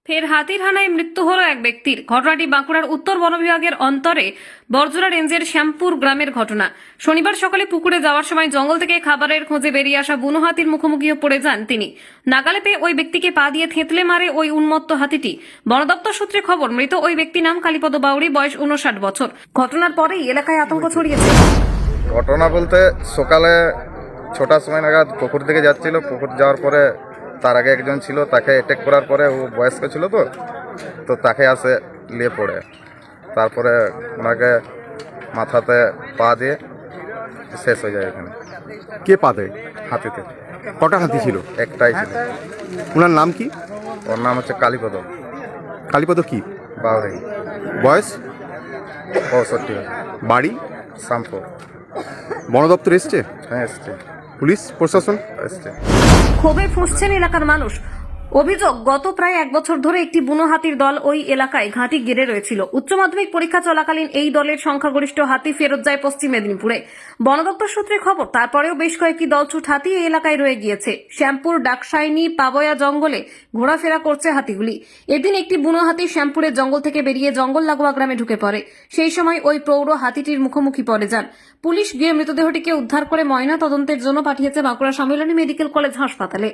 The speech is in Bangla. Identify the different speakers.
Speaker 1: ফের হাতির হানায় মৃত্যু হলো এক ব্যক্তির। ঘটনাটি বাঁকুড়ার উত্তর বন বিভাগের অন্তরে বরজোড়া রেঞ্জের শ্যামপুর গ্রামের ঘটনা। শনিবার সকালে পুকুরে যাওয়ার সময় জঙ্গল থেকে খাবারের খোঁজে বেরিয়ে আসা বুনো হাতির মুখোমুখি পড়ে যান তিনি। নাগালে পেয়ে ওই ব্যক্তিকে পা দিয়ে থেঁতলে মারে ওই উন্মত্ত হাতিটি। বন দপ্তর সূত্রে খবর, মৃত ওই ব্যক্তি নাম কালীপদ বাউরি, বয়স 59 বছর। ঘটনার পরেই এলাকায় আতঙ্ক ছড়িয়েছে।
Speaker 2: ঘটনা বলতে সকালে 6টার সময় নাগাদ পুকুর দিকে যাচ্ছিল। পুকুর যাওয়ার পরে তার আগে একজন ছিল, তাকে অ্যাটাক করার পরে ও বয়স্ক ছিল তো তাকে আসে নিয়ে পড়ে। তারপরে ওনাকে মাথাতে পা দিয়ে শেষ হয়ে যায় এখানে।
Speaker 3: কে পাতে?
Speaker 2: হাতিতে
Speaker 3: কটা হাতি ছিল?
Speaker 2: একটাই ছিল।
Speaker 3: ওনার নাম কি?
Speaker 2: ওর নাম হচ্ছে কালীপদ
Speaker 3: কালীপদ কি?
Speaker 2: বাউরি,
Speaker 3: বয়স?
Speaker 2: 65।
Speaker 3: বাড়ি?
Speaker 2: শ্যামপুর।
Speaker 3: বন দপ্তর এসছে?
Speaker 2: হ্যাঁ, এসছে,
Speaker 3: পুলিশ প্রশাসন
Speaker 2: এসছে।
Speaker 1: ক্ষোভে ফুঁসছেন এলাকার মানুষ। অভিযোগ, গত প্রায় 1 বছর ধরে একটি বুনো হাতির দল ওই এলাকায় ঘাঁটি গেড়ে রয়েছিল। উচ্চ মাধ্যমিক পরীক্ষা চলাকালীন এই দলের সংখ্যাগরিষ্ঠ হাতি ফেরত যায় পশ্চিম মেদিনীপুরে। বন দপ্তর সূত্রে খবর, তারপরেও বেশ কয়েকটি দলছুট হাতি এই এলাকায় রয়ে গিয়েছে। শ্যামপুর, ডাকসাইনি, পাবয়া জঙ্গলে ঘোরাফেরা করছে হাতিগুলি। এদিন একটি বুনো হাতি শ্যামপুরের জঙ্গল থেকে বেরিয়ে জঙ্গল লাগোয়া গ্রামে ঢুকে পড়ে। সেই সময় ওই প্রৌঢ় হাতিটির মুখোমুখি পড়ে যান। পুলিশ গিয়ে মৃতদেহটিকে উদ্ধার করে ময়না তদন্তের জন্য পাঠিয়েছে বাঁকুড়া সম্মিলনী মেডিকেল কলেজ হাসপাতালে।